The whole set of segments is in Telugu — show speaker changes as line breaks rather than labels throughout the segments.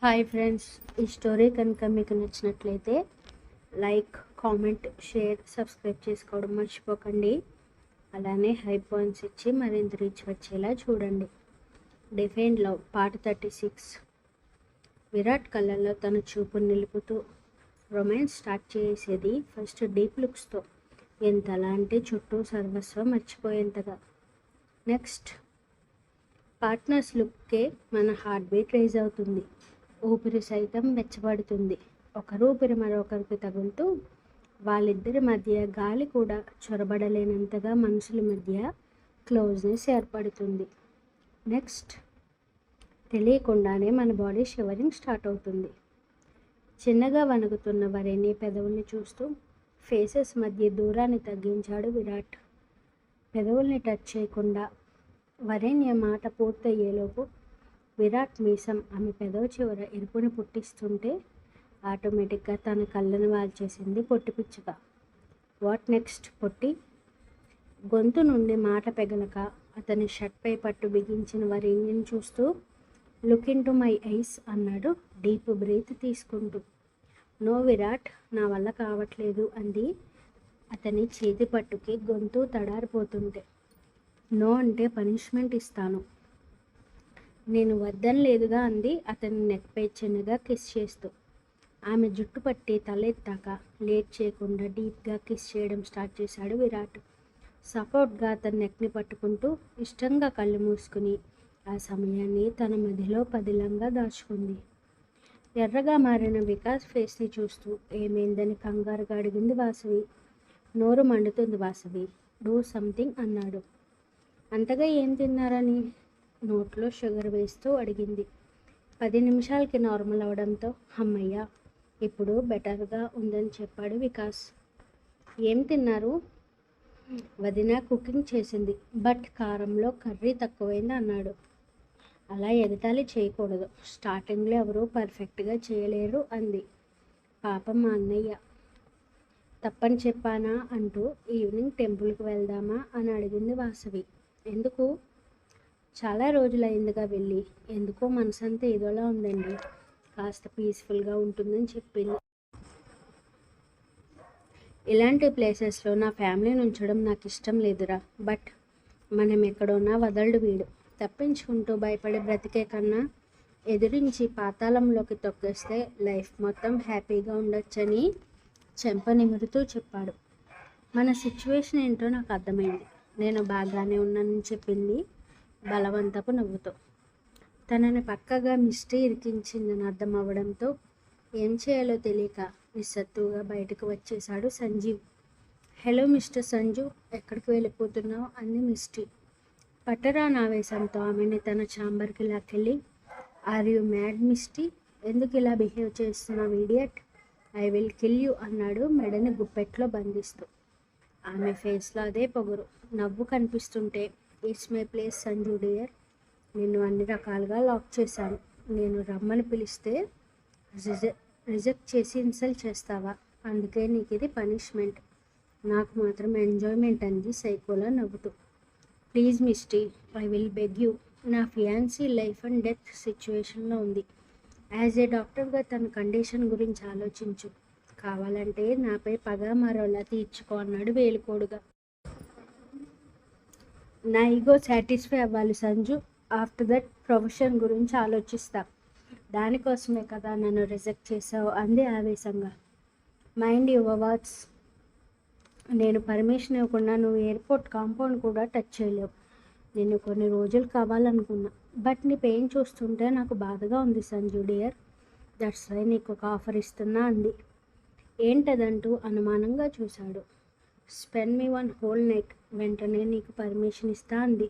హాయ్ ఫ్రెండ్స్, ఈ స్టోరీ కనుక మీకు నచ్చినట్లయితే లైక్, కామెంట్, షేర్, సబ్స్క్రైబ్ చేసుకోవడం మర్చిపోకండి. అలానే హై పాయింట్స్ ఇచ్చి మరింత రీచ్ వచ్చేలా చూడండి. Define love part 36. విరాట్ కళ్ళల్లో తన చూపును నిలుపుతూ రొమాన్స్ స్టార్ట్ చేసేది ఫస్ట్ డీప్ లుక్స్తో. ఎంతలా అంటే చుట్టూ సర్వస్వం మర్చిపోయేంతగా. నెక్స్ట్ పార్ట్నర్స్ లుక్కే మన హార్ట్ బీట్ రైజ్ అవుతుంది. ఊపిరి సైతం వెచ్చబడుతుంది. ఒకరు ఊపిరి మరొకరికి తగులుతూ వాళ్ళిద్దరి మధ్య గాలి కూడా చొరబడలేనంతగా మనుషుల మధ్య క్లోజ్నెస్ ఏర్పడుతుంది. నెక్స్ట్ తెలియకుండానే మన బాడీ షివరింగ్ స్టార్ట్ అవుతుంది. చిన్నగా వణుకుతున్న వరేణ్య పెదవుల్ని చూస్తూ ఫేసెస్ మధ్య దూరాన్ని తగ్గించాడు విరాట్. పెదవుల్ని టచ్ చేయకుండా వరేణ్య మాట పూర్తయ్యేలోపు విరాట్ మీసం ఆమె పెదవి చివర ఎరుపుని పుట్టిస్తుంటే ఆటోమేటిక్గా తన కళ్ళను వాల్చేసింది పొట్టిపిచ్చుక. వాట్ నెక్స్ట్ పొట్టి? గొంతు నుండి మాట పెగలక అతని షర్ట్పై పట్టు బిగించిన వరేణ్యని చూస్తూ look in to my eyes అన్నాడు డీప్ బ్రీత్ తీసుకుంటూ. నో విరాట్, నా వల్ల కావట్లేదు అంది అతని చేతి పట్టుకి గొంతు తడారిపోతుంటే. నో అంటే పనిష్మెంట్ ఇస్తాను. నేను వద్దని లేదుగా అంది అతని నెక్పై చిన్నగా కిస్ చేస్తూ. ఆమె జుట్టు పట్టి తలెత్తాక లేట్ చేయకుండా డీప్గా కిస్ చేయడం స్టార్ట్ చేశాడు విరాట్. సపోర్ట్గా అతని నెక్ని పట్టుకుంటూ ఇష్టంగా కళ్ళు మూసుకుని ఆ సమయాన్ని తన మదిలో పదిలంగా దాచుకుంది. ఎర్రగా మారిన వికాస్ ఫేస్ని చూస్తూ ఏమైందని కంగారుగా అడిగింది వాసవి. నోరు మండుతుంది వాసవి, డూ సంథింగ్ అన్నాడు. అంతగా ఏం తిన్నారని నోట్లో షుగర్ వేస్తూ అడిగింది. 10 నిమిషాలకి నార్మల్ అవడంతో అమ్మయ్య, ఇప్పుడు బెటర్గా ఉందని చెప్పాడు వికాస్. ఏం తిన్నారు? వదిన కుకింగ్ చేసింది, బట్ కారంలో కర్రీ తక్కువైంది అన్నాడు. అలా ఎగతాళి చేయకూడదు, స్టార్టింగ్లో ఎవరూ పర్ఫెక్ట్గా చేయలేరు అంది. పాపం మా అన్నయ్య. తప్పని చెప్పానా అంటూ ఈవినింగ్ టెంపుల్కి వెళ్దామా అని అడిగింది వాసవి. ఎందుకు? చాలా రోజులైందిగా వెళ్ళి, ఎందుకో మనసంతా ఏదోలా ఉందండి, కాస్త పీస్ఫుల్గా ఉంటుందని చెప్పింది. ఇలాంటి ప్లేసెస్లో నా ఫ్యామిలీని ఉంచడం నాకు ఇష్టం లేదురా, బట్ మనం ఎక్కడున్నా వదలడు వీడు. తప్పించుకుంటూ భయపడి బ్రతికే కన్నా ఎదిరించి పాతాళంలోకి తొక్కేస్తే లైఫ్ మొత్తం హ్యాపీగా ఉండొచ్చని చెంప నిమురుతూ చెప్పాడు. మన సిచ్యువేషన్ ఏంటో నాకు అర్థమైంది. నేను బాగానే ఉన్నానని చెప్పింది బలవంతపు నవ్వుతో. తనని పక్కగా మిస్టీ ఇరికించిందని అర్థం అవ్వడంతో ఏం చేయాలో తెలియక నిస్సత్తుగా బయటకు వచ్చేశాడు సంజీవ్. హలో మిస్టర్ సంజు, ఎక్కడికి వెళ్ళిపోతున్నావు అంది మిస్టీ. పట్టరాని ఆవేశంతో ఆమెని తన ఛాంబర్కి లాక్కెళ్ళి, ఆర్ యూ మ్యాడ్ మిస్టీ, ఎందుకు ఇలా బిహేవ్ చేస్తున్నావు idiot, I will kill you అన్నాడు మెడని గుప్పెట్లో బంధిస్తూ. ఆమె ఫేస్లో అదే పొగరు, నవ్వు కనిపిస్తుంటే it's my place Sanju dear, నిన్ను అన్ని రకాలుగా లాక్ చేశాను. నేను రమ్మని పిలిస్తే రిజెక్ట్ చేసి ఇన్సల్ట్ చేస్తావా? అందుకే నీకు ఇది పనిష్మెంట్, నాకు మాత్రం ఎంజాయ్మెంట్ అంది సైకోలా నవ్వుతూ. Please Misty, I will beg you, నా ఫియాన్సీ లైఫ్ అండ్ డెత్ సిచ్యువేషన్లో ఉంది. యాజ్ ఏ డాక్టర్గా తన కండిషన్ గురించి ఆలోచించు, కావాలంటే నాపై పగ మరోలా తీర్చుకో అన్నాడు వేలుకోడుగా. నా ఈగో సాటిస్ఫై అవ్వాలి సంజు, ఆఫ్టర్ దట్ ప్రొఫెషన్ గురించి ఆలోచిస్తా. దానికోసమే కదా నన్ను రిజెక్ట్ చేసావు అంది ఆవేశంగా. Mind your words. నేను పర్మిషన్ ఇవ్వకుండా నువ్వు ఎయిర్పోర్ట్ కాంపౌండ్ కూడా టచ్ చేయలేవు. నేను కొన్ని రోజులు కావాలనుకున్నా, బట్ నీ పెయిన్ చూస్తుంటే నాకు బాధగా ఉంది సంజు డియర్, దట్స్ వై నీకు ఒక ఆఫర్ ఇస్తున్నా అంది. ఏంటదంటూ అనుమానంగా చూశాడు. స్పెండ్ మీ 1 హోల్ నైట్, వెంటనే నీకు పర్మిషన్ ఇస్తా అంది.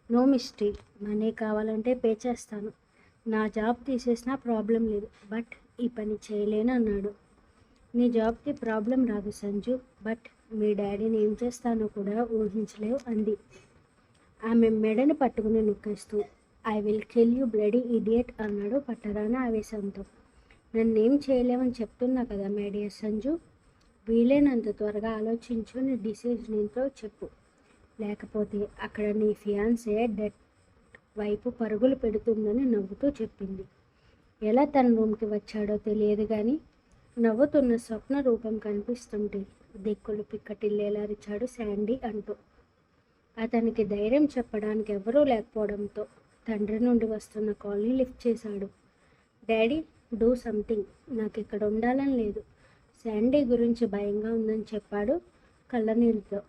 నో మిస్టీ, మనీ కావాలంటే పే చేస్తాను, నా జాబ్ తీసేసినా ప్రాబ్లం లేదు, బట్ ఈ పని చేయలేను అన్నాడు. నీ జాబ్కి ప్రాబ్లం రాదు సంజు, బట్ మీ డాడీని ఏం చేస్తానో కూడా ఊహించలేవు అంది. ఆమె మెడని పట్టుకుని నొక్కేస్తూ I will kill you bloody idiot అన్నాడు పట్టరాని ఆవేశంతో. నన్నేం చేయలేమని చెప్తున్నా కదా మై డియర్ సంజు, వీలైనంత త్వరగా ఆలోచించు, నీ డిసిజన్ ఏంటో చెప్పు, లేకపోతే అక్కడ నీ ఫియాన్సే డెత్ వైపు పరుగులు పెడుతుందని నవ్వుతూ చెప్పింది. ఎలా తన రూమ్కి వచ్చాడో తెలియదు కానీ నవ్వుతున్న స్వప్న రూపం కనిపిస్తుంటే దిక్కులు పిక్కటిల్లేలా అరిచాడు శాండీ అంటూ. అతనికి ధైర్యం చెప్పడానికి ఎవరూ లేకపోవడంతో తండ్రి నుండి వస్తున్న కాల్ని లిఫ్ట్ చేశాడు. డాడీ, డూ సంథింగ్, నాకు ఇక్కడ ఉండాలని లేదు. శాండీ గురించి భయంగా ఉందని చెప్పాడు కళ్ళనీళ్ళతో.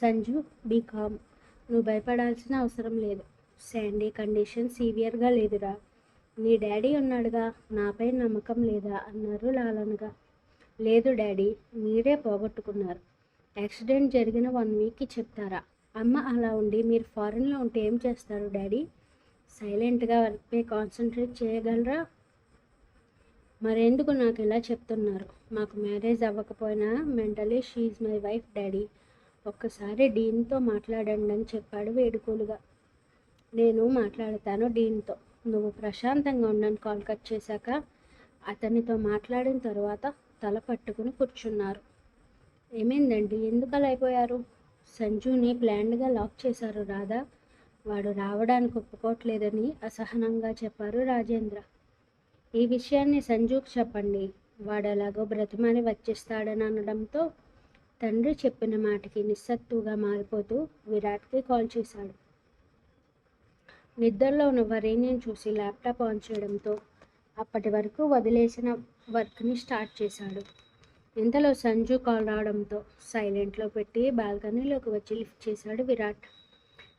సంజు, బీ కామ్, నువ్వు భయపడాల్సిన అవసరం లేదు. శాండీ కండిషన్ సీవియర్గా లేదురా. నీ డాడీ ఉన్నాడుగా, నాపై నమ్మకం లేదా అన్నారు లాలనగా. లేదు డాడీ, మీరే పోగొట్టుకున్నారు. యాక్సిడెంట్ జరిగిన 1 వీక్కి చెప్తారా? అమ్మ అలా ఉండి మీరు ఫారెన్లో ఉంటే ఏం చేస్తారు డాడీ? సైలెంట్గా వర్క్పై కాన్సన్ట్రేట్ చేయగలరా? మరెందుకు నాకు ఇలా చెప్తున్నారు? మాకు మ్యారేజ్ అవ్వకపోయినా మెంటలీ షీఈ్ మై వైఫ్ డాడీ. ఒక్కసారి డీన్తో మాట్లాడండి అని చెప్పాడు వేడుకోలుగా. నేను మాట్లాడతాను డీన్తో. నువ్వు ప్రశాంతంగా ఉండని కాల్ కట్ చేశాక అతనితో మాట్లాడిన తర్వాత తల పట్టుకుని కూర్చున్నారు. ఏమైందండి, ఎందుకు అలా అయిపోయారు? సంజుని ప్లాన్డ్గా లాక్ చేశారు రాధా. వాడు రావడానికి ఒప్పుకోవట్లేదని అసహనంగా చెప్పారు రాజేంద్ర. ఈ విషయాన్ని సంజుకు చెప్పండి, వాడు ఎలాగో బ్రతిమాని వచ్చేస్తాడని అనడంతో తండ్రి చెప్పిన మాటకి నిస్సత్తుగా మారిపోతూ విరాట్కి కాల్ చేశాడు. నిద్రలో ఉన్న వరేణ్యం చూసి ల్యాప్టాప్ ఆన్ చేయడంతో అప్పటి వరకు వదిలేసిన వర్క్ని స్టార్ట్ చేశాడు. ఇంతలో సంజు కాల్ రావడంతో సైలెంట్లో పెట్టి బాల్కనీలోకి వచ్చి లిఫ్ట్ చేశాడు విరాట్.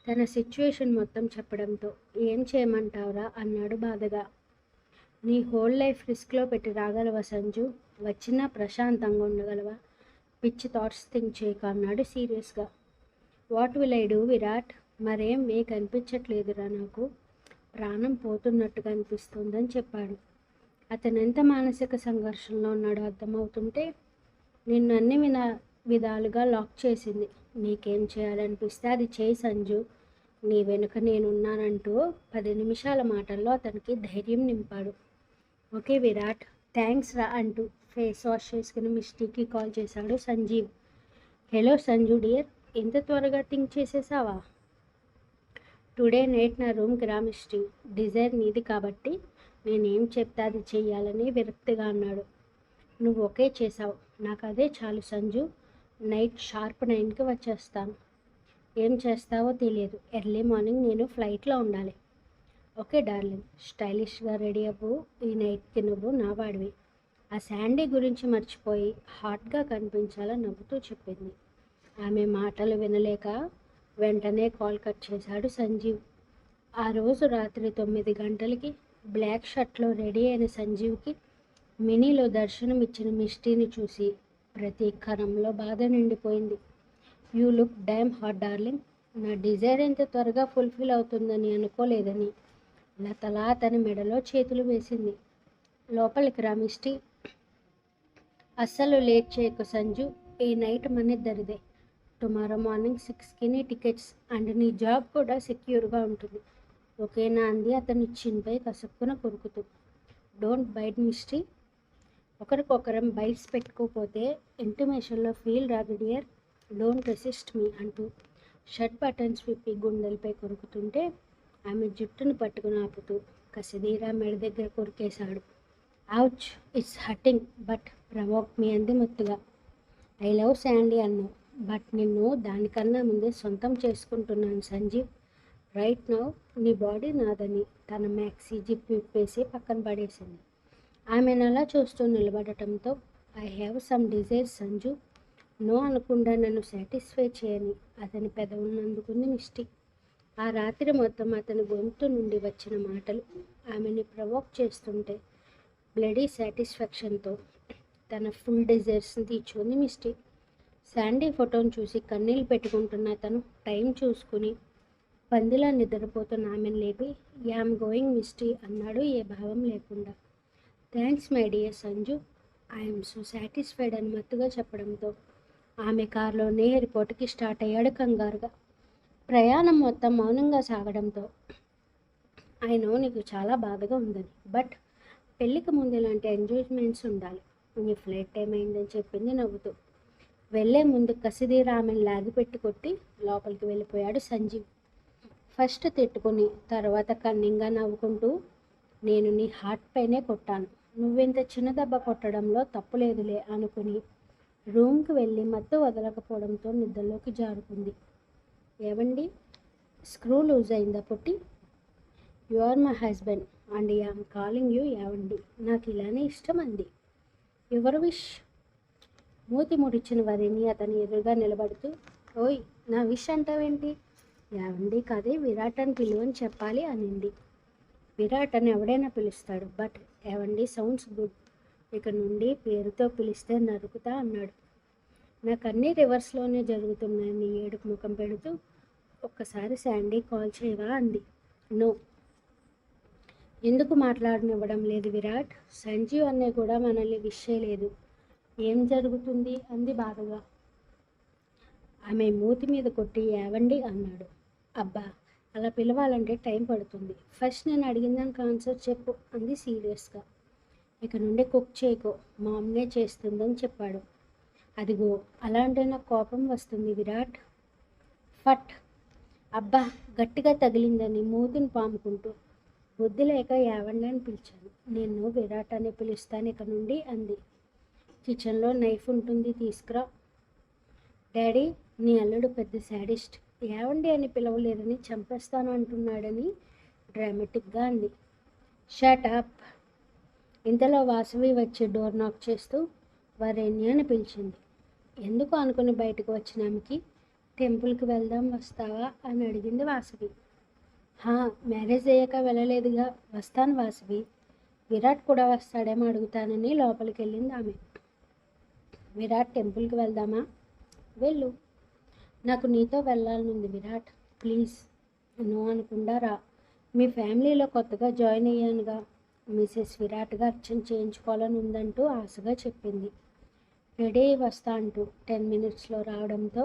తన సిచ్యువేషన్ మొత్తం చెప్పడంతో ఏం చేయమంటావురా అన్నాడు బాధగా. నీ హోల్ లైఫ్ రిస్క్లో పెట్టి రాగలవా సంజు? వచ్చినా ప్రశాంతంగా ఉండగలవా? పిచ్చి థాట్స్ థింక్ చేయక అన్నాడు సీరియస్గా. What will I do Virat? మరేం కనిపించట్లేదురా, నాకు ప్రాణం పోతున్నట్టుగా అనిపిస్తుందని చెప్పాడు. అతను ఎంత మానసిక సంఘర్షణలో ఉన్నాడో అర్థమవుతుంటే నిన్ను అన్ని విధాలుగా లాక్ చేసింది. నీకేం చేయాలనిపిస్తే అది చేయి సంజు, నీ వెనుక నేనున్నానంటూ 10 నిమిషాల మాటల్లో అతనికి ధైర్యం నింపాడు. ఓకే విరాట్, థ్యాంక్స్ రా అంటూ ఫేస్ వాష్ చేసుకుని మిస్టీకి కాల్ చేశాడు సంజీవ్. హలో సంజు డియర్, ఎంత త్వరగా థింక్ చేసేసావా? టుడే నైట్ నా రూమ్కి రా మిస్టీ. డిజైర్ నీది కాబట్టి నేనేం చెప్తే అది చెయ్యాలని విరక్తిగా అన్నాడు. నువ్వు ఓకే చేసావు, నాకు అదే చాలు సంజు. నైట్ షార్ప్ 9కి వచ్చేస్తాను. ఏం చేస్తావో తెలియదు. ఎర్లీ మార్నింగ్ నేను ఫ్లైట్లో ఉండాలి. ఓకే డార్లింగ్, స్టైలిష్గా రెడీ అవ్వు. ఈ నైట్కి నువ్వు నా వాడివి. ఆ శాండీ గురించి మర్చిపోయి హాట్గా కనిపించాలని నవ్వుతూ చెప్పింది. ఆమె మాటలు వినలేక వెంటనే కాల్ కట్ చేశాడు సంజీవ్. ఆ రోజు రాత్రి 9 గంటలకి బ్లాక్ షర్ట్లో రెడీ అయిన సంజీవ్కి మినీలో దర్శనమిచ్చిన మిస్టీని చూసి ప్రతి కణంలో బాధ నిండిపోయింది. You look dam hot darling. నా డిజైర్ ఎంత త్వరగా ఫుల్ఫిల్ అవుతుందని అనుకోలేదని లతలా తన మెడలో చేతులు వేసింది. లోపలికి రా మిస్టీ. అస్సలు లేట్ చేయకు సంజు. ఈ నైట్ మనిద్దరిదే. టుమారో మార్నింగ్ 6కి నీ టికెట్స్ అండ్ నీ జాబ్ కూడా సెక్యూర్గా ఉంటుంది. ఓకేనా అంది అతని చిన్పై కసుక్కున కొరుకుతూ. Don't bite Misty. ఒకరికొకరం బైట్స్ పెట్టుకోపోతే ఇంటిమేషన్లో ఫీల్ రాదు డియర్. డోంట్ రెసిస్ట్ మీ అంటూ షర్ట్ బటన్స్ విప్పి గుండెలపై కొరుకుతుంటే ఆమె జుట్టును పట్టుకుని ఆపుతూ కసిదీరా మెడ దగ్గర కొరికేశాడు. Ouch, it's hurting but provoke me అంది ముత్తుగా. ఐ లవ్ శాండీ అన్నావు, బట్ నిన్ను దానికన్నా ముందే సొంతం చేసుకుంటున్నాను సంజీవ్. రైట్ నౌ నీ బాడీ నాదని తన మ్యాక్సీ జిప్ విప్పేసి పక్కన పడేసింది. ఆమెను అలా చూస్తూ నిలబడటంతో I have some desire Sanju. No అనకుండా నన్ను సాటిస్ఫై చేయని అతని పెదవులను అందుకుంది మిస్టీ. ఆ రాత్రి మొత్తం అతని గొంతు నుండి వచ్చిన మాటలు ఆమెని ప్రవోక్ చేస్తుంటే బ్లడీ సాటిస్ఫాక్షన్తో తన ఫుల్ డిజైర్స్ని తీర్చుకుంది మిస్టీ. శాండీ ఫోటోను చూసి కన్నీళ్ళు పెట్టుకుంటున్న అతను టైం చూసుకుని పందిలా నిద్రపోతున్న ఆమెను లేపి యామ్ గోయింగ్ మిస్టీ అన్నాడు ఏ భావం లేకుండా. Thanks my dear Sanju, I'm so satisfied అని మత్తుగా చెప్పడంతో ఆమె కారులోనే ఎయిర్పోర్ట్కి స్టార్ట్ అయ్యాడు కంగారుగా. ప్రయాణం మొత్తం మౌనంగా సాగడంతో ఆయన నీకు చాలా బాధగా ఉందని, బట్ పెళ్ళికి ముందు ఇలాంటి ఎంజాయ్మెంట్స్ ఉండాలి. నీ ఫ్లైట్ టైం అయిందని చెప్పింది నవ్వుతూ. వెళ్ళే ముందు కసిదీరా ఆమెను లాగిపెట్టి కొట్టి లోపలికి వెళ్ళిపోయాడు సంజీవ్. ఫస్ట్ తిట్టుకుని తర్వాత కన్నింగా నవ్వుకుంటూ నేను నీ హార్ట్ పైనే కొట్టాను. నువ్వింత చిన్న దెబ్బ కొట్టడంలో తప్పులేదులే అనుకుని రూమ్కి వెళ్ళి మత్తు వదలకపోవడంతో నిద్రలోకి జారుకుంది. ఏవండి, స్క్రూ లూజ్ అయిందా పొట్టి? You are my husband and I'm calling you ఏవండి. నాకు ఇలానే ఇష్టం అంది. Your wish. మూతి ముడిచిన వరిని అతని ఎదురుగా నిలబడుతూ, ఓయ్ నా విష్ అంటావేంటి? ఏవండి కదే విరాట్ అని పిలువని చెప్పాలి అనింది. విరాట్ అని ఎవడైనా పిలుస్తాడు, బట్ ఏవండి సౌండ్స్ గుడ్. ఇక నుండి పేరుతో పిలిస్తే నరుకుతా అన్నాడు. నాకు అన్నీ రివర్స్లోనే జరుగుతున్నాయని ఏడుపు ముఖం పెడుతూ, ఒక్కసారి శాండీ కాల్ చేయవా అంది. నో. ఎందుకు మాట్లాడనివ్వడం లేదు విరాట్? సంజీవ్ అన్నయ్య కూడా మనల్ని విష్ చేయలేదు. ఏం జరుగుతుంది అంది బాధగా. ఆమె మూతి మీద కొట్టి ఏవండి అన్నాడు. అబ్బా, అలా పిలవాలంటే టైం పడుతుంది. ఫస్ట్ నేను అడిగిన దానికి ఆన్సర్ చెప్పు అంది సీరియస్గా. ఇక నుండి కుక్ చేయకో, మా అమ్మే చేస్తుందని చెప్పాడు. అదిగో అలాంటి నాకు కోపం వస్తుంది విరాట్. ఫట్. అబ్బా, గట్టిగా తగిలిందని మూతిని పాముకుంటూ బుద్ధి లేక ఏవండి అని పిలిచాను. నేను విరాట్ అని పిలుస్తాను ఇక నుండి అంది. కిచెన్లో నైఫ్ ఉంటుంది, తీసుకురా. డాడీ, నీ అల్లుడు పెద్ద శాడిస్ట్. ఏవండి అని పిలవలేదని చంపేస్తాను అంటున్నాడని డ్రామాటిక్గా అంది. Shut up. ఇంతలో వాసవి వచ్చి డోర్ నాక్ చేస్తూ వరేణ్య అని పిలిచింది. ఎందుకు అనుకుని బయటకు వచ్చిన ఆమెకి టెంపుల్కి వెళ్దాం వస్తావా అని అడిగింది వాసవి. మ్యారేజ్ అయ్యాక వెళ్ళలేదుగా, వస్తాను వాసవి. విరాట్ కూడా వస్తాడేమో అడుగుతానని లోపలికి వెళ్ళింది ఆమె. విరాట్ టెంపుల్కి వెళ్దామా? వెళ్ళు. నాకు నీతో వెళ్ళాలనుంది విరాట్, ప్లీజ్. నో అనకుండా రా. మీ ఫ్యామిలీలో కొత్తగా జాయిన్ అయ్యానుగా, మిసెస్ విరాట్గా అర్చన చేయించుకోవాలని ఉందంటూ ఆశగా చెప్పింది. రెడీ వస్తా అంటూ 10 minutesలో రావడంతో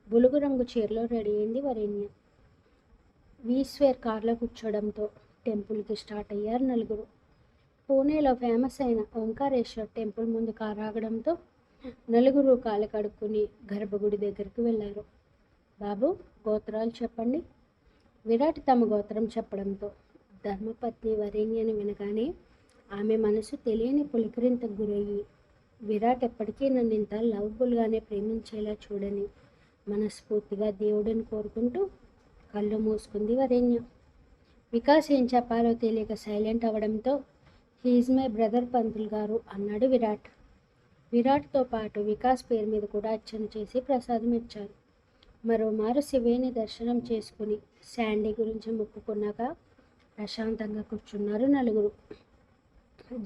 బులుగు రంగు చీరలో రెడీ అయింది వరేణ్య. వీస్వేర్ కార్లో కూర్చోవడంతో టెంపుల్కి స్టార్ట్ అయ్యారు నలుగురు. పూణేలో ఫేమస్ అయిన ఓంకారేశ్వర్ టెంపుల్ ముందు కారు ఆగడంతో నలుగురు కాలు కడుక్కుని గర్భగుడి దగ్గరికి వెళ్ళారు. బాబు, గోత్రాలు చెప్పండి. విరాట్ తమ గోత్రం చెప్పడంతో ధర్మపత్ని వరేణ్యని వినగానే ఆమె మనసు తెలియని పులికిరింతకు గురయ్యి, విరాట్ ఎప్పటికీ నన్ను ఇంత లవ్ఫుల్గానే ప్రేమించేలా చూడని మనస్ఫూర్తిగా దేవుడిని కోరుకుంటూ కళ్ళు మూసుకుంది వరేణ్య. వికాస్ ఏం చెప్పాలో తెలియక సైలెంట్ అవ్వడంతో హీఈస్ మై బ్రదర్ పంతులు గారు అన్నాడు విరాట్. విరాట్తో పాటు వికాస్ పేరు మీద కూడా అర్చన చేసి ప్రసాదం ఇచ్చారు. మరోమారు శివేని దర్శనం చేసుకుని శాండీ గురించి మొక్కుకున్నాక ప్రశాంతంగా కూర్చున్నారు నలుగురు.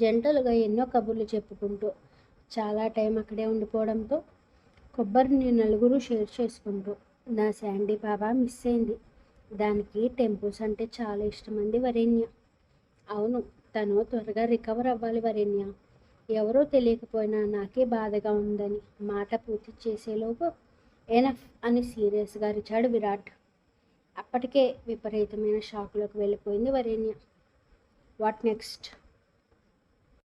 జంటలుగా ఎన్నో కబుర్లు చెప్పుకుంటూ చాలా టైం అక్కడే ఉండిపోవడంతో కొబ్బరిని నలుగురు షేర్ చేసుకుంటూ, నా శాండీ బాబా మిస్ అయింది, దానికి టెంపుల్స్ అంటే చాలా ఇష్టమంది వరేణ్య. అవును, తను త్వరగా రికవర్ అవ్వాలి వరేణ్య. ఎవరో తెలియకపోయినా నాకే బాధగా ఉందని మాట పూర్తి చేసేలోపు ఎనఫ్ అని సీరియస్గా అరిచాడు విరాట్. అప్పటికే విపరీతమైన షాక్లోకి వెళ్ళిపోయింది వరేణ్య. What next?